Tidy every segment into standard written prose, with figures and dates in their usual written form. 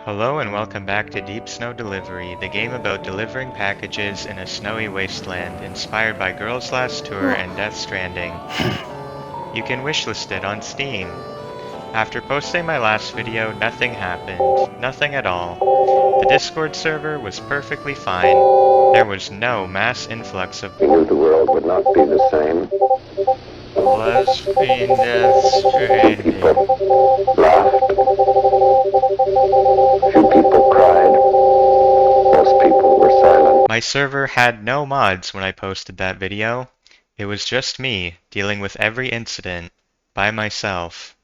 Hello and welcome back to Deep Snow Delivery, the game about delivering packages in a snowy wasteland, inspired by Girls' Last Tour and Death Stranding. You can wishlist it on Steam. After posting my last video, nothing happened. Nothing at all. The Discord server was perfectly fine. There was no mass influx of We knew the world would not be the same. Let's be Death Stranding. People laughed. Few people cried. Most people were silent. My server had no mods when I posted that video. It was just me, dealing with every incident, by myself.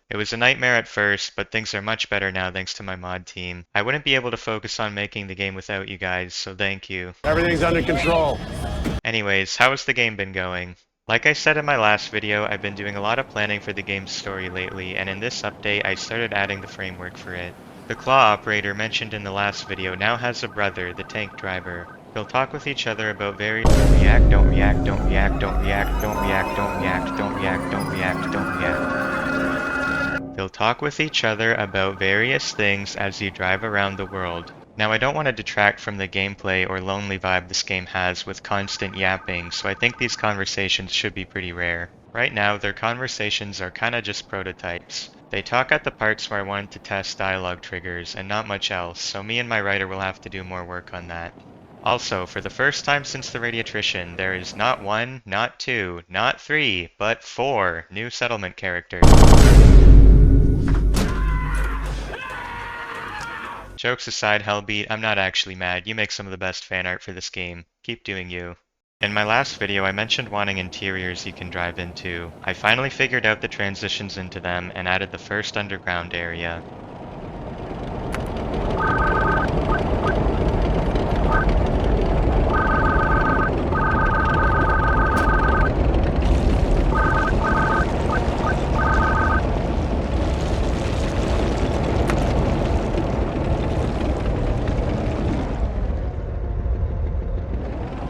It was a nightmare at first, but things are much better now thanks to my mod team. I wouldn't be able to focus on making the game without you guys, so thank you. Everything's under control. Anyways, how has the game been going? Like I said in my last video, I've been doing a lot of planning for the game's story lately, and in this update I started adding the framework for it. The claw operator mentioned in the last video now has a brother, the tank driver. They'll talk with each other about various react, don't react, don't react, don't react, don't react, don't react, don't react, don't react, don't react. They'll talk with each other about various things as you drive around the world. Now I don't want to detract from the gameplay or lonely vibe this game has with constant yapping, so I think these conversations should be pretty rare. Right now, their conversations are kinda just prototypes. They talk at the parts where I wanted to test dialogue triggers and not much else, so me and my writer will have to do more work on that. Also, for the first time since the Radiatrician, there is not one, not two, not three, but 4 new settlement characters. Jokes aside, Hellbeat, I'm not actually mad. You make some of the best fan art for this game. Keep doing you. In my last video, I mentioned wanting interiors you can drive into. I finally figured out the transitions into them and added the first underground area.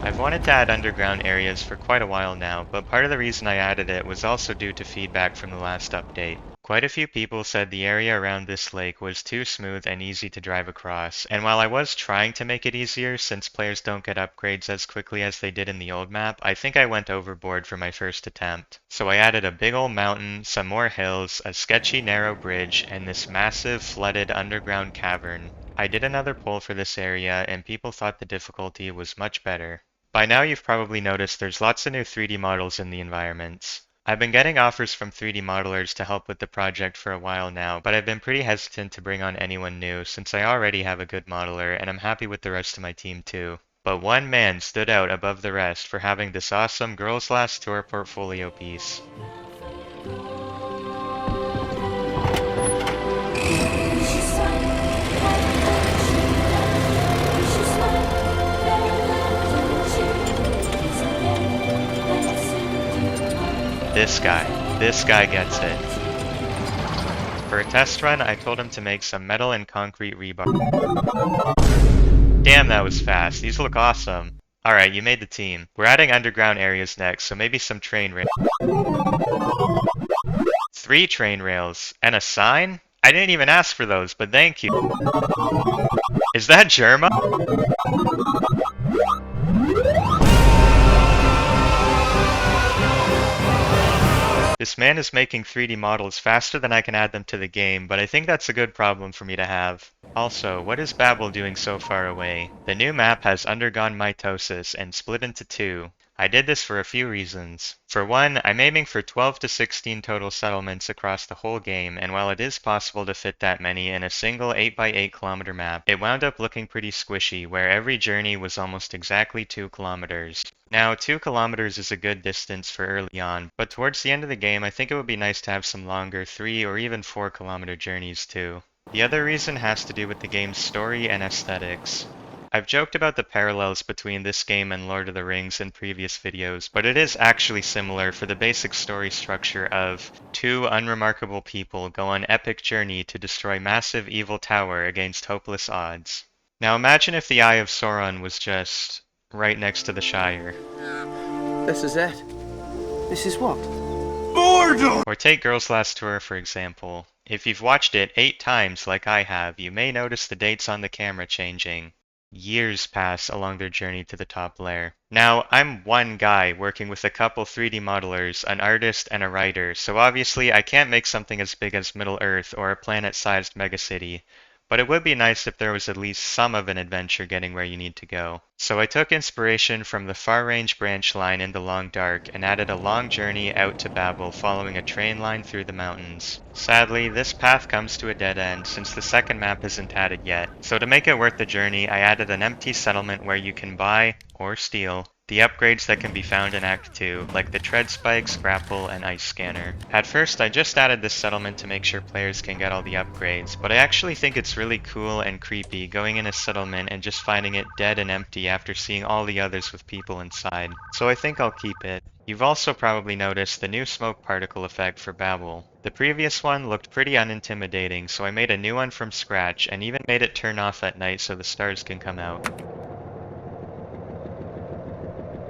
I've wanted to add underground areas for quite a while now, but part of the reason I added it was also due to feedback from the last update. Quite a few people said the area around this lake was too smooth and easy to drive across, and while I was trying to make it easier since players don't get upgrades as quickly as they did in the old map, I think I went overboard for my first attempt. So I added a big old mountain, some more hills, a sketchy narrow bridge, and this massive flooded underground cavern. I did another poll for this area, and people thought the difficulty was much better. By now you've probably noticed there's lots of new 3D models in the environments. I've been getting offers from 3D modelers to help with the project for a while now, but I've been pretty hesitant to bring on anyone new since I already have a good modeler and I'm happy with the rest of my team too. But one man stood out above the rest for having this awesome Girls' Last Tour portfolio piece. This guy gets it. For a test run, I told him to make some metal and concrete rebar. Damn, that was fast. These look awesome. Alright, you made the team. We're adding underground areas next, so maybe some train rails. 3 train rails. And a sign? I didn't even ask for those, but thank you. Is that Germa? This man is making 3D models faster than I can add them to the game, but I think that's a good problem for me to have. Also, what is Babel doing so far away? The new map has undergone mitosis and split into 2. I did this for a few reasons. For one, I'm aiming for 12 to 16 total settlements across the whole game, and while it is possible to fit that many in a single 8x8 kilometer map, it wound up looking pretty squishy, where every journey was almost exactly 2 kilometers. Now, 2 kilometers is a good distance for early on, but towards the end of the game I think it would be nice to have some longer 3 or even 4 kilometer journeys too. The other reason has to do with the game's story and aesthetics. I've joked about the parallels between this game and Lord of the Rings in previous videos, but it is actually similar for the basic story structure of 2 unremarkable people go on epic journey to destroy massive evil tower against hopeless odds. Now imagine if the Eye of Sauron was just right next to the Shire. This is it. This is what? Or take Girls' Last Tour for example. If you've watched it 8 times like I have, you may notice the dates on the camera changing. Years pass along their journey to the top layer. Now, I'm one guy working with a couple 3D modelers, an artist, and a writer, so obviously I can't make something as big as Middle-earth or a planet-sized megacity. But it would be nice if there was at least some of an adventure getting where you need to go. So I took inspiration from the far-range branch line in the Long Dark and added a long journey out to Babel following a train line through the mountains. Sadly, this path comes to a dead end since the second map isn't added yet. So to make it worth the journey, I added an empty settlement where you can buy, or steal, the upgrades that can be found in Act 2, like the tread spikes, grapple, and ice scanner. At first, I just added this settlement to make sure players can get all the upgrades, but I actually think it's really cool and creepy going in a settlement and just finding it dead and empty after seeing all the others with people inside. So I think I'll keep it. You've also probably noticed the new smoke particle effect for Babel. The previous one looked pretty unintimidating, so I made a new one from scratch and even made it turn off at night so the stars can come out.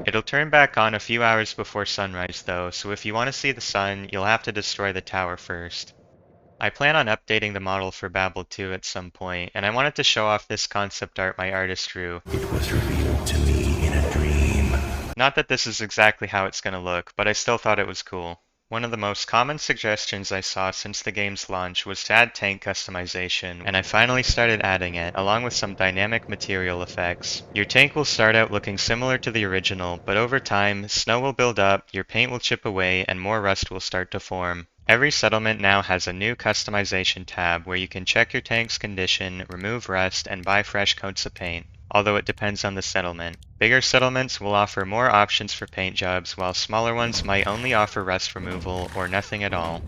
It'll turn back on a few hours before sunrise though, so if you want to see the sun, you'll have to destroy the tower first. I plan on updating the model for Babel 2 at some point, and I wanted to show off this concept art my artist drew. It was revealed to me in a dream. Not that this is exactly how it's gonna look, but I still thought it was cool. One of the most common suggestions I saw since the game's launch was to add tank customization, and I finally started adding it, along with some dynamic material effects. Your tank will start out looking similar to the original, but over time, snow will build up, your paint will chip away, and more rust will start to form. Every settlement now has a new customization tab where you can check your tank's condition, remove rust, and buy fresh coats of paint, although it depends on the settlement. Bigger settlements will offer more options for paint jobs, while smaller ones might only offer rust removal or nothing at all.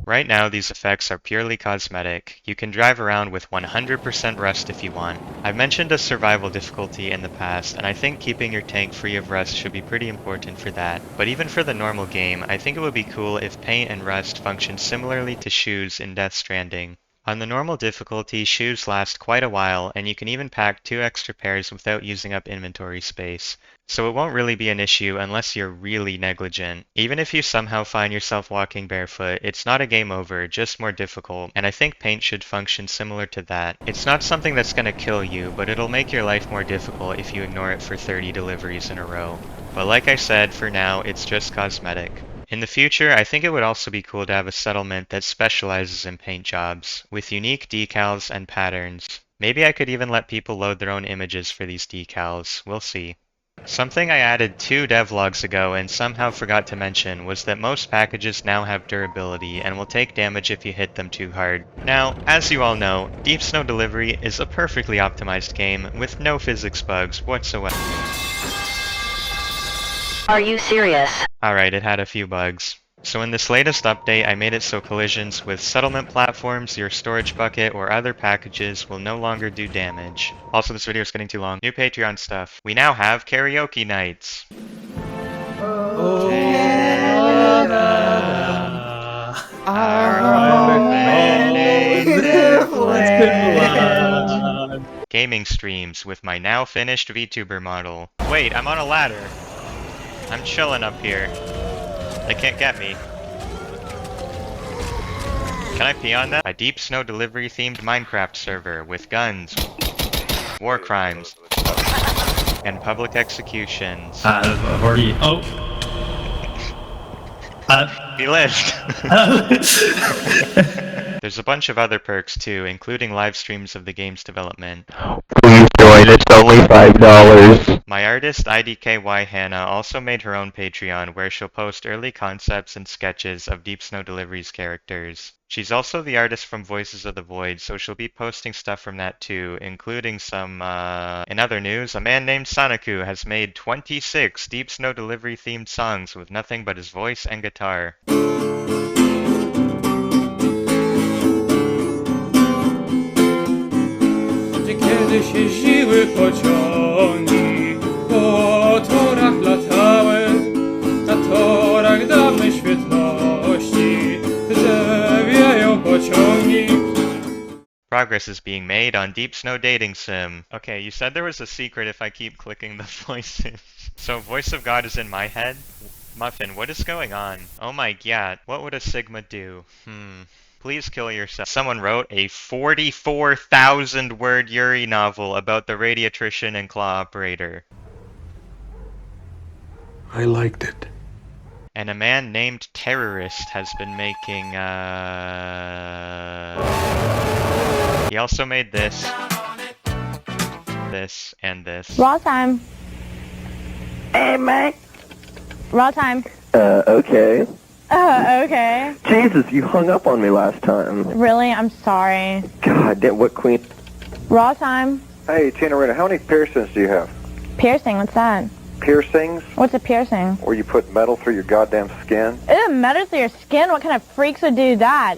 Right now, these effects are purely cosmetic. You can drive around with 100% rust if you want. I've mentioned a survival difficulty in the past, and I think keeping your tank free of rust should be pretty important for that. But even for the normal game, I think it would be cool if paint and rust function similarly to shoes in Death Stranding. On the normal difficulty, shoes last quite a while, and you can even pack 2 extra pairs without using up inventory space. So it won't really be an issue unless you're really negligent. Even if you somehow find yourself walking barefoot, it's not a game over, just more difficult, and I think paint should function similar to that. It's not something that's gonna kill you, but it'll make your life more difficult if you ignore it for 30 deliveries in a row. But like I said, for now, it's just cosmetic. In the future, I think it would also be cool to have a settlement that specializes in paint jobs, with unique decals and patterns. Maybe I could even let people load their own images for these decals, we'll see. Something I added 2 devlogs ago and somehow forgot to mention was that most packages now have durability and will take damage if you hit them too hard. Now, as you all know, Deep Snow Delivery is a perfectly optimized game with no physics bugs whatsoever. Are you serious? Alright, it had a few bugs. So in this latest update, I made it so collisions with settlement platforms, your storage bucket, or other packages will no longer do damage. Also, this video is getting too long. New Patreon stuff. We now have karaoke nights. Gaming streams with my now finished VTuber model. Wait, I'm on a ladder. I'm chilling up here. They can't get me. Can I pee on them? A Deep Snow Delivery themed Minecraft server with guns, war crimes, and public executions. I've already. Oh. He lived. There's a bunch of other perks too, including live streams of the game's development. Please join, it's only $5. My artist IDKY Hannah also made her own Patreon where she'll post early concepts and sketches of Deep Snow Delivery's characters. She's also the artist from Voices of the Void, so she'll be posting stuff from that too, including some, In other news, a man named Sonaku has made 26 Deep Snow Delivery themed songs with nothing but his voice and guitar. Kiedyś jeździły pociągi, po torach latały, na torach dawnej świetności, że wieją pociągi. progress is being made on Deep Snow Dating Sim. Okay, you said there was a secret if I keep clicking the voices. So voice of God is in my head? Muffin, what is going on? Oh my god, what would a Sigma do? Please kill yourself. Someone wrote a 44,000 word Yuri novel about the radiatrician and claw operator. I liked it. And a man named Terrorist has been making, He also made this, and this. Raw time. Hey, mate. Raw time. Okay. Okay. Jesus, you hung up on me last time. Really? I'm sorry. God damn, what queen? Raw time. Hey, Tina Rita, how many piercings do you have? Piercing, what's that? Piercings? What's a piercing? Where you put metal through your goddamn skin? Ew, metal through your skin? What kind of freaks would do that?